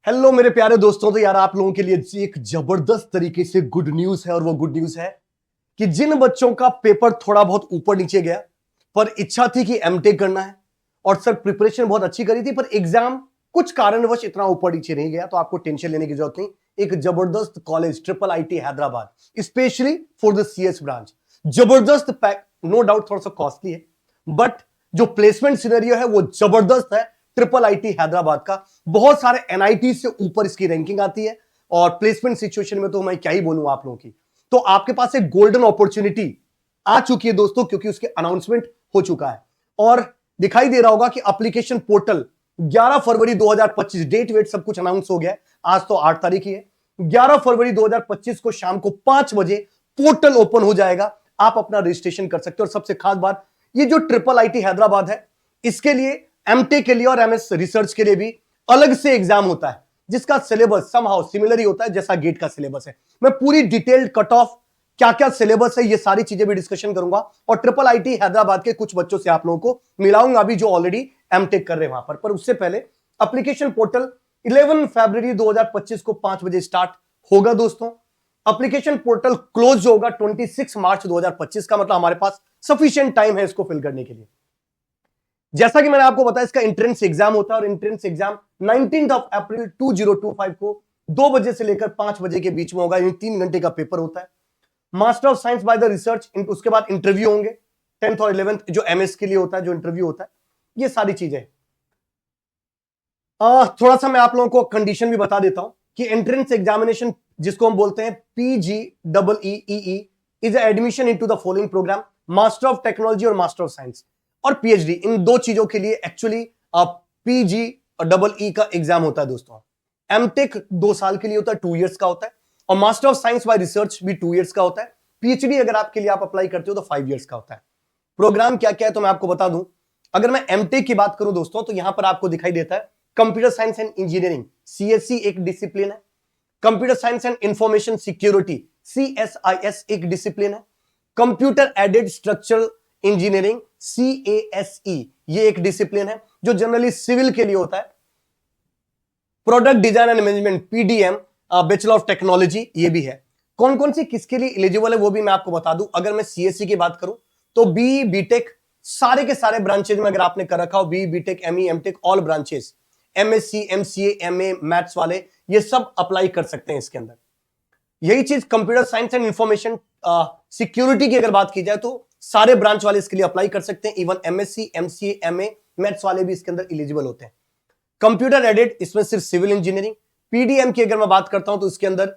Hello मेरे प्यारे दोस्तों। तो यार आप लोगों के लिए एक जबरदस्त तरीके से गुड न्यूज है, और वो गुड न्यूज है कि जिन बच्चों का पेपर थोड़ा बहुत ऊपर नीचे गया पर इच्छा थी कि एमटेक करना है और सर प्रिपरेशन बहुत अच्छी करी थी, पर एग्जाम कुछ कारणवश इतना ऊपर नीचे नहीं गया, तो आपको टेंशन लेने की जरूरत नहीं। एक जबरदस्त college triple IT Hyderabad specially for the CS branch, जबरदस्त पैक, नो डाउट थोड़ा सा कॉस्टली है, बट जो प्लेसमेंट सिनेरियो है वो जबरदस्त है। ट्रिपल आईटी हैदराबाद का बहुत सारे एनआईटी से ऊपर इसकी रैंकिंग आती है, और प्लेसमेंट सिचुएशन में तो मैं क्या ही बोलूं आप लोगों की। तो आपके पास एक गोल्डन अपॉर्चुनिटी आ चुकी है दोस्तों, क्योंकि उसके अनाउंसमेंट हो चुका है और दिखाई दे रहा होगा कि एप्लीकेशन पोर्टल 11 फरवरी 2025 डेट वेट सब कुछ अनाउंस हो गया है। आज तो 8 तारीख ही है। 11 फरवरी 2025 को शाम को 5 बजे पोर्टल ओपन हो जाएगा, आप अपना रजिस्ट्रेशन कर सकते हो। और सबसे खास बात, ये जो ट्रिपल आईटी हैदराबाद है, इसके लिए एमटेक के लिए और एमएस रिसर्च के लिए भी अलग से एग्जाम होता है, जिसका सिलेबस समहाउ सिमिलर ही होता है जैसा गेट का सिलेबस है। मैं पूरी डिटेल्ड कट ऑफ क्या क्या सिलेबस है ये सारी चीजें भी डिस्कशन करूंगा, और ट्रिपल आईटी हैदराबाद के कुछ बच्चों से आप लोगों को मिलाऊंगा अभी जो ऑलरेडी एमटेक कर रहे हैं वहां पर उससे पहले एप्लीकेशन पोर्टल 11 फरवरी 2025 को 5 बजे स्टार्ट होगा दोस्तों। एप्लीकेशन पोर्टल क्लोज होगा 26 मार्च 2025 का, मतलब हमारे पास सफिशिएंट टाइम है इसको फिल करने के लिए। जैसा कि मैंने आपको बताया, इसका एंट्रेंस एग्जाम होता है, और एंट्रेंस एग्जाम 19 अप्रैल 2025 को 2 बजे से लेकर 5 बजे के बीच में होगा। 3 घंटे का पेपर होता है। Master of science by the research, उसके बाद इंटरव्यू होंगे 10th और 11th जो एमएस के लिए होता है, जो इंटरव्यू होता है, ये सारी चीजें। थोड़ा सा मैं आप लोगों को कंडीशन भी बता देता हूं कि एंट्रेंस एग्जामिनेशन जिसको हम बोलते हैं PGEE is admission into the following programme, master of technology और मास्टर ऑफ साइंस और पीएचडी। इन दो चीजों के लिए एक्चुअली PGEE का एग्जाम होता है दोस्तों। एमटेक 2 साल के लिए होता है, 2 इयर्स का होता है, और master of science by research भी 2 इयर्स का होता है। पीएचडी अगर आपके लिए आप अप्लाई करते हो तो 5 इयर्स का होता है। प्रोग्राम क्या क्या है तो मैं आपको बता दूं। अगर मैं एमटेक की बात करूं दोस्तों, तो यहां पर आपको दिखाई देता है computer science and engineering, CSE एक डिसिप्लिन है। Computer science and information security, CSIS एक डिसिप्लिन है। Computer aided structural engineering, CASE ये एक डिसिप्लिन है जो जनरली सिविल के लिए होता है। Product design and management, PDM bachelor of technology ये भी है। कौन कौन सी किसके लिए एलिजिबल है वो भी मैं आपको बता दूं। अगर मैं CSE की बात करूं तो BE BTech सारे के सारे ब्रांचेज में अगर आपने कर रखा हो, BE BTech ME MTech all branches, MSc MCA MA maths वाले ये सब अप्लाई कर सकते हैं इसके अंदर। यही चीज computer science and information security की अगर बात की जाए तो सारे ब्रांच वाले इसके लिए अप्लाई कर सकते हैं। Even MSc MCA MA maths वाले भी इसके अंदर एलिजिबल होते हैं। कंप्यूटर एडेड इसमें सिर्फ सिविल इंजीनियरिंग। PDM की अगर मैं बात करता हूं तो इसके अंदर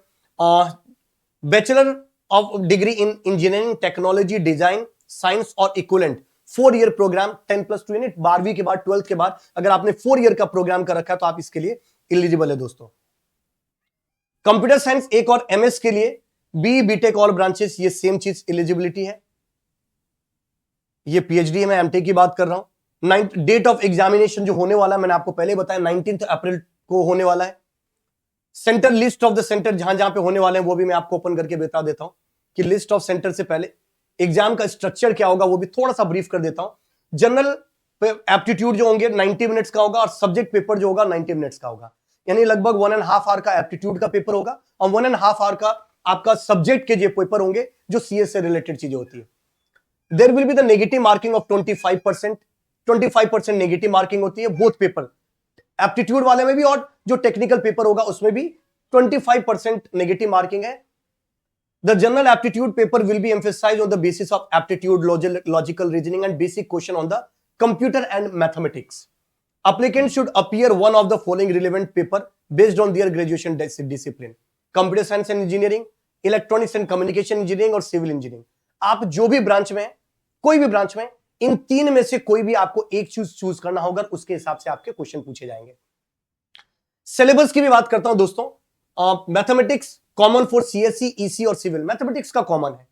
bachelor of degree in engineering technology design science और इक्विवेलेंट 4 ईयर प्रोग्राम 10+2 यूनिट, 12वीं के बाद 12th के बाद अगर आपने 4 ईयर का प्रोग्राम कर रखा है तो आप इसके लिए एलिजिबल है दोस्तों। कंप्यूटर साइंस एक और MS के लिए BE BTech ऑल ब्रांचेस ये सेम चीज एलिजिबिलिटी है। ये PhD है, मैं MTech की बात कर रहा हूं। डेट ऑफ एग्जामिनेशन जो होने वाला है मैंने आपको पहले बताया 19 अप्रैल को होने वाला है। Centre, list of the centre जहां जहां पे होने वाले हैं वो भी मैं आपको ओपन करके बता देता हूं कि लिस्ट ऑफ सेंटर से पहले एग्जाम का स्ट्रक्चर क्या होगा वो भी थोड़ा सा ब्रीफ कर देता हूं। जनरल एप्टीट्यूड जो होंगे 90 मिनट्स का होगा, और सब्जेक्ट पेपर जो होगा 90 मिनट्स का होगा, यानी लगभग 1.5 आवर का एप्टीट्यूड का पेपर होगा और 1.5 आवर का आपका सब्जेक्ट के जो पेपर होंगे जो CS से रिलेटेड चीजें होती है। There will be the negative marking of 25%, 25% negative marking होती है बोथ पेपर, एप्टीट्यूड वाले में भी और जो टेक्निकल पेपर होगा उसमें भी 25% नेगेटिव मार्किंग है। The general aptitude paper will be emphasized on the basis of aptitude, logical reasoning and basic question on the computer and mathematics. Applicants should appear one of the following relevant paper based on their graduation discipline: computer science and engineering, electronics and communication engineering और civil engineering। आप जो भी branch में, कोई भी branch में, इन 3 में से कोई भी आपको एक चूज करना होगा, उसके हिसाब से आपके क्वेश्चन पूछे जाएंगे। सिलेबस की भी बात करता हूं दोस्तों। Mathematics common for CSE, EC और सिविल। मैथमेटिक्स का कॉमन है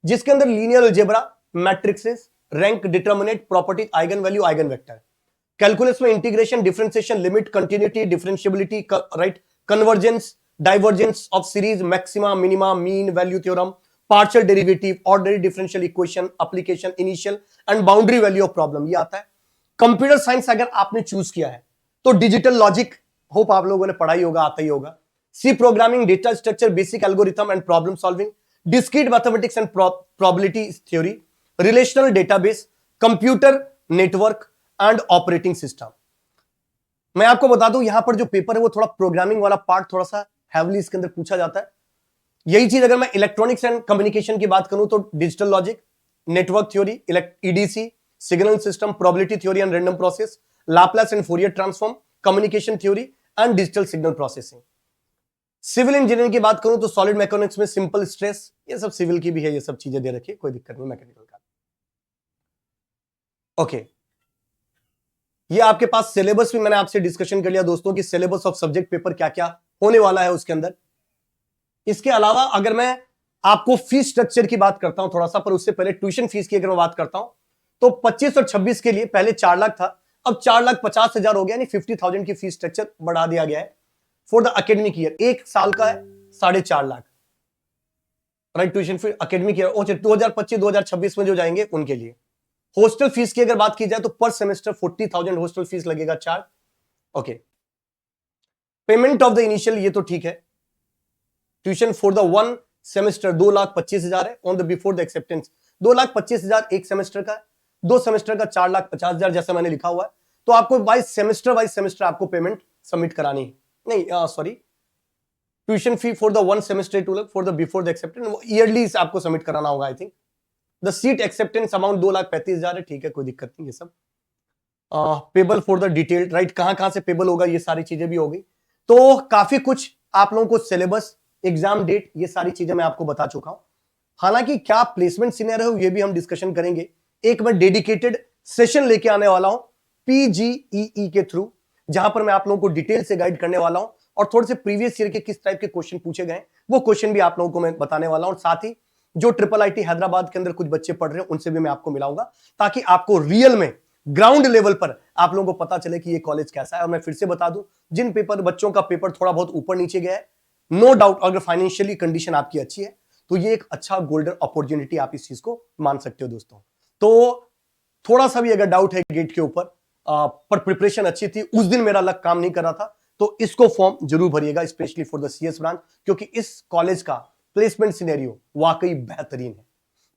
जिसके अंदर linear algebra, matrices, rank, determinant, property, eigen value, eigen vector. Calculus में integration, differentiation, limit, continuity, differentiability, right, convergence, divergence of series, maxima, minima, mean value theorem, partial derivative, ordinary differential equation, application, initial and boundary value of problem, ये आता है। Computer science अगर आपने choose किया है तो digital logic hope आप लोगों ने पढ़ाई होगा, आता ही होगा। C programming, data structure, basic algorithm and problem solving, discrete mathematics and probability theory, relational database, computer network and operating system. मैं आपको बता दूं यहां पर जो पेपर है वो थोड़ा प्रोग्रामिंग वाला पार्ट थोड़ा सा हैवली इसके अंदर पूछा जाता है। यही चीज अगर मैं इलेक्ट्रॉनिक्स एंड कम्युनिकेशन की बात करूं तो digital logic, network theory, EDC, signal system, probability theory and random process, Laplace and Fourier transform, communication theory and digital signal processing. Civil engineering की बात करूं तो सॉलिड मैकेनिक्स में सिंपल स्ट्रेस, ये सब सिविल की भी है, ये सब चीजें दे रखी है, कोई दिक्कत नहीं मैकेनिकल का। ओके, ये आपके पास सिलेबस भी मैंने आपसे डिस्कशन कर लिया दोस्तों कि सिलेबस ऑफ सब्जेक्ट पेपर क्या क्या होने वाला है उसके अंदर। इसके अलावा अगर मैं आपको फीस स्ट्रक्चर की बात करता हूं थोड़ा सा, पर उससे पहले ट्यूशन फीस की अगर मैं बात करता हूं तो 25 और 26 के लिए पहले 4 लाख था, अब 4,50,000 हो गया, यानी 50,000 की फीस स्ट्रक्चर बढ़ा दिया गया है फॉर द एकेडमिक ईयर। एक साल का है 4.5 lakh, right, tuition fees academic year. 2025-2026 में जो जाएंगे उनके लिए। हॉस्टल फीस की अगर बात की जाए तो पर सेमेस्टर 40,000 हॉस्टल फीस लगेगा charge. Okay, payment of the initial, ये तो ठीक है। ट्यूशन फॉर द 1 सेमेस्टर 2,25,000 है, on the before the acceptance 2,25,000 एक सेमेस्टर का, 2 सेमेस्टर का 4,50,000 जैसा मैंने लिखा हुआ है। तो आपको वाइज सेमेस्टर आपको पेमेंट सबमिट करानी है, नहीं sorry, tuition fee for the 1 semester 2 lakh, for the before the acceptance yearly आपको सबमिट कराना होगा। I think the seat acceptance amount 2,35,000 है, ठीक है, कोई दिक्कत नहीं, ये सब payable for the detail, right, कहां से पेबल होगा, ये सारी चीजें भी होगी। तो काफी कुछ आप लोगों को सिलेबस, एग्जाम डेट, ये सारी चीजें मैं आपको बता चुका हूं। हालांकि क्या प्लेसमेंट सिनेरियो है ये भी हम डिस्कशन करेंगे। एक मैं डेडिकेटेड सेशन लेके आने वाला हूं पीजीईई के थ्रू, जहां पर मैं आप लोगों को डिटेल से गाइड करने वाला हूं और थोड़े से प्रीवियस ईयर के किस टाइप के क्वेश्चन पूछे गए वो क्वेश्चन भी आप लोगों को मैं बताने वाला हूं। साथ ही जो ट्रिपल आईटी हैदराबाद के अंदर कुछ बच्चे पढ़ रहे हैं उनसे भी मैं आपको मिलाऊंगा, ताकि आपको रियल में ग्राउंड लेवल पर आप लोगों को पता चले कि ये कॉलेज कैसा है। और मैं फिर से बता दूं, जिन बच्चों का पेपर थोड़ा बहुत ऊपर नीचे गया है, नो डाउट अगर फाइनेंशियली कंडीशन आपकी अच्छी है तो ये एक अच्छा गोल्डन अपॉर्चुनिटी आप इस चीज को मान सकते हो दोस्तों। तो थोड़ा सा भी अगर डाउट है गेट के ऊपर, पर प्रिपरेशन अच्छी थी, उस दिन मेरा लक काम नहीं कर रहा था, तो इसको फॉर्म जरूर भरिएगा, specially for the CS branch, क्योंकि इस कॉलेज का प्लेसमेंट सिनेरियो वाकई बेहतरीन है।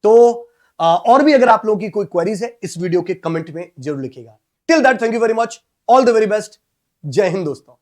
तो और भी अगर आप लोगों की कोई क्वेरीज है इस वीडियो के कमेंट में जरूर लिखिएगा। Till that, thank you very much, all the very best, जय हिंद दोस्तों।